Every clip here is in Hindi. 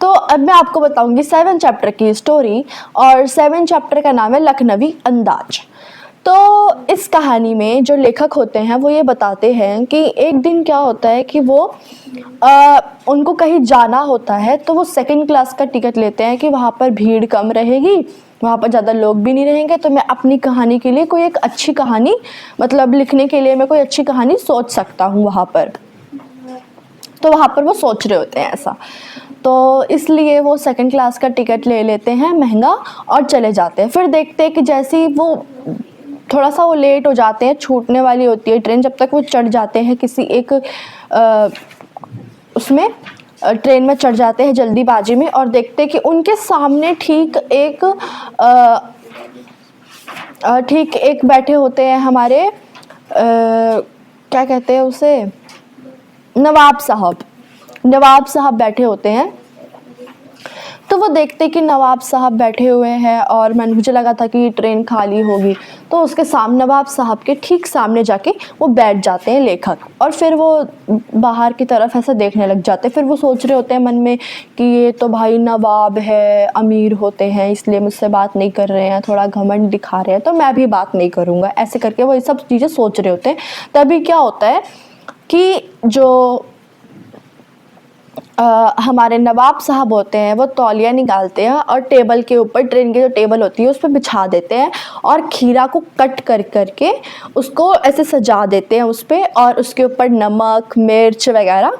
तो अब मैं आपको बताऊंगी 7 चैप्टर की स्टोरी, और 7 चैप्टर का नाम है लखनवी अंदाज। तो इस कहानी में जो लेखक होते हैं वो ये बताते हैं कि एक दिन क्या होता है कि वो उनको कहीं जाना होता है, तो वो 2nd क्लास का टिकट लेते हैं कि वहाँ पर भीड़ कम रहेगी, वहाँ पर ज़्यादा लोग भी नहीं रहेंगे, तो मैं अपनी कहानी के लिए कोई एक अच्छी कहानी मतलब लिखने के लिए मैं कोई अच्छी कहानी सोच सकता हूँ वहाँ पर। तो वहाँ पर वो सोच रहे होते हैं ऐसा, तो इसलिए वो 2nd क्लास का टिकट ले लेते हैं महंगा और चले जाते हैं। फिर देखते हैं कि जैसे ही वो थोड़ा सा वो लेट हो जाते हैं, छूटने वाली होती है ट्रेन, जब तक वो चढ़ जाते हैं किसी एक उसमें ट्रेन में चढ़ जाते हैं जल्दीबाजी में, और देखते हैं कि उनके सामने ठीक एक बैठे होते हैं हमारे क्या कहते हैं उसे, नवाब साहब बैठे होते हैं। तो वो देखते कि नवाब साहब बैठे हुए हैं, और मुझे लगा था कि ट्रेन खाली होगी, तो उसके सामने नवाब साहब के ठीक सामने जाके वो बैठ जाते हैं लेखक, और फिर वो बाहर की तरफ ऐसा देखने लग जाते हैं। फिर वो सोच रहे होते हैं मन में कि ये तो भाई नवाब है, अमीर होते हैं, इसलिए मुझसे बात नहीं कर रहे हैं, थोड़ा घमंड दिखा रहे हैं, तो मैं भी बात नहीं करूँगा, ऐसे करके वो ये सब चीज़ें सोच रहे होते हैं। तभी क्या होता है कि जो हमारे नवाब साहब होते हैं वो तौलिया निकालते हैं और टेबल के ऊपर, ट्रेन की जो टेबल होती है उस पर बिछा देते हैं, और खीरा को कट करके उसको ऐसे सजा देते हैं उस पर, और उसके ऊपर नमक मिर्च वगैरह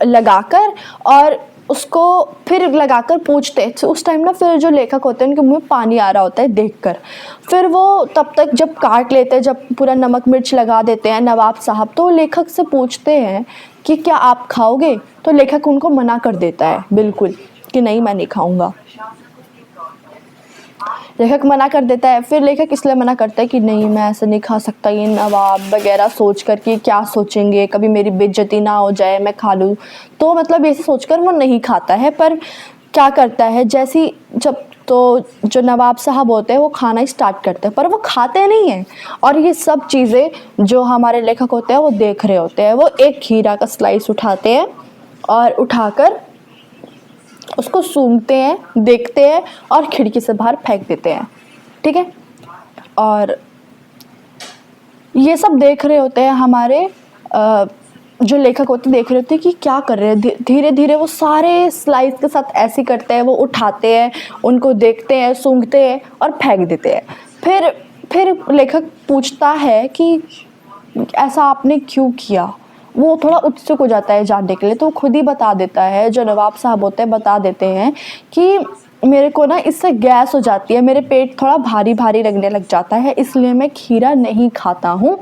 लगाकर, और उसको फिर लगाकर पूछते हैं। तो उस टाइम ना फिर जो लेखक होते हैं उनके मुंह में पानी आ रहा होता है देखकर। फिर वो तब तक जब काट लेते हैं, जब पूरा नमक मिर्च लगा देते हैं नवाब साहब, तो लेखक से पूछते हैं कि क्या आप खाओगे? तो लेखक उनको मना कर देता है बिल्कुल कि नहीं, मैं नहीं खाऊंगा। लेखक मना कर देता है। फिर लेखक इसलिए मना करता है कि नहीं, मैं ऐसे नहीं खा सकता, ये नवाब वगैरह सोच कर कि क्या सोचेंगे, कभी मेरी बेइज्जती ना हो जाए, मैं खा लूँ, तो मतलब ऐसे सोचकर वो नहीं खाता है। पर क्या करता है, जैसी जब तो जो नवाब साहब होते हैं वो खाना स्टार्ट करते हैं, पर वो खाते नहीं हैं, और ये सब चीज़ें जो हमारे लेखक होते हैं वो देख रहे होते हैं। वो एक खीरा का स्लाइस उठाते हैं और उठाकर उसको सूंघते हैं, देखते हैं, और खिड़की से बाहर फेंक देते हैं। ठीक है, और ये सब देख रहे होते हैं हमारे जो लेखक होते देख रहे होते हैं कि क्या कर रहे हैं। धीरे धीरे वो सारे स्लाइस के साथ ऐसे करते हैं, वो उठाते हैं, उनको देखते हैं, सूंघते हैं और फेंक देते हैं। फिर लेखक पूछता है कि ऐसा आपने क्यों किया। वो थोड़ा उत्सुक हो जाता है जानने के लिए, तो वो खुद ही बता देता है, जो नवाब साहब होते हैं बता देते हैं कि मेरे को ना इससे गैस हो जाती है, मेरे पेट थोड़ा भारी भारी लगने लग जाता है, इसलिए मैं खीरा नहीं खाता हूँ।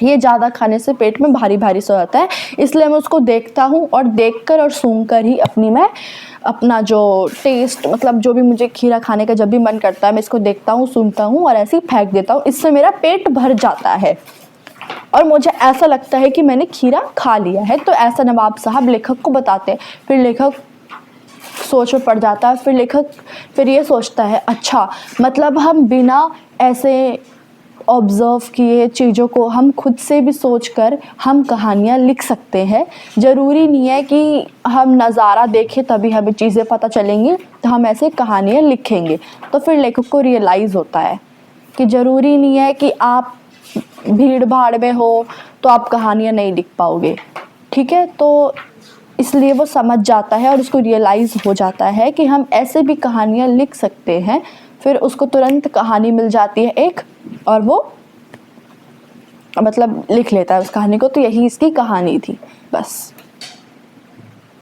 ये ज़्यादा खाने से पेट में भारी भारी सा हो जाता है, इसलिए मैं उसको देखता हूँ, और देखकर और सूंघकर ही अपना जो टेस्ट, मतलब जो भी मुझे खीरा खाने का जब भी मन करता है, मैं इसको देखता हूँ, सूंघता हूँ और ऐसे ही फेंक देता हूँ। इससे मेरा पेट भर जाता है और मुझे ऐसा लगता है कि मैंने खीरा खा लिया है। तो ऐसा नवाब साहब लेखक को बताते हैं। फिर लेखक सोच में पड़ जाता है। फिर ये सोचता है, अच्छा मतलब हम बिना ऐसे ऑब्ज़र्व किए चीज़ों को हम खुद से भी सोचकर हम कहानियाँ लिख सकते हैं। ज़रूरी नहीं है कि हम नज़ारा देखें तभी हमें चीज़ें पता चलेंगी, तो हम ऐसे कहानियाँ लिखेंगे। तो फिर लेखक को रियलाइज़ होता है कि ज़रूरी नहीं है कि आप भीड़ भाड़ में हो तो आप कहानियाँ नहीं लिख पाओगे। ठीक है, तो इसलिए वो समझ जाता है और उसको रियलाइज़ हो जाता है कि हम ऐसे भी कहानियाँ लिख सकते हैं। फिर उसको तुरंत कहानी मिल जाती है एक, और वो मतलब लिख लेता है उस कहानी को। तो यही इसकी कहानी थी बस।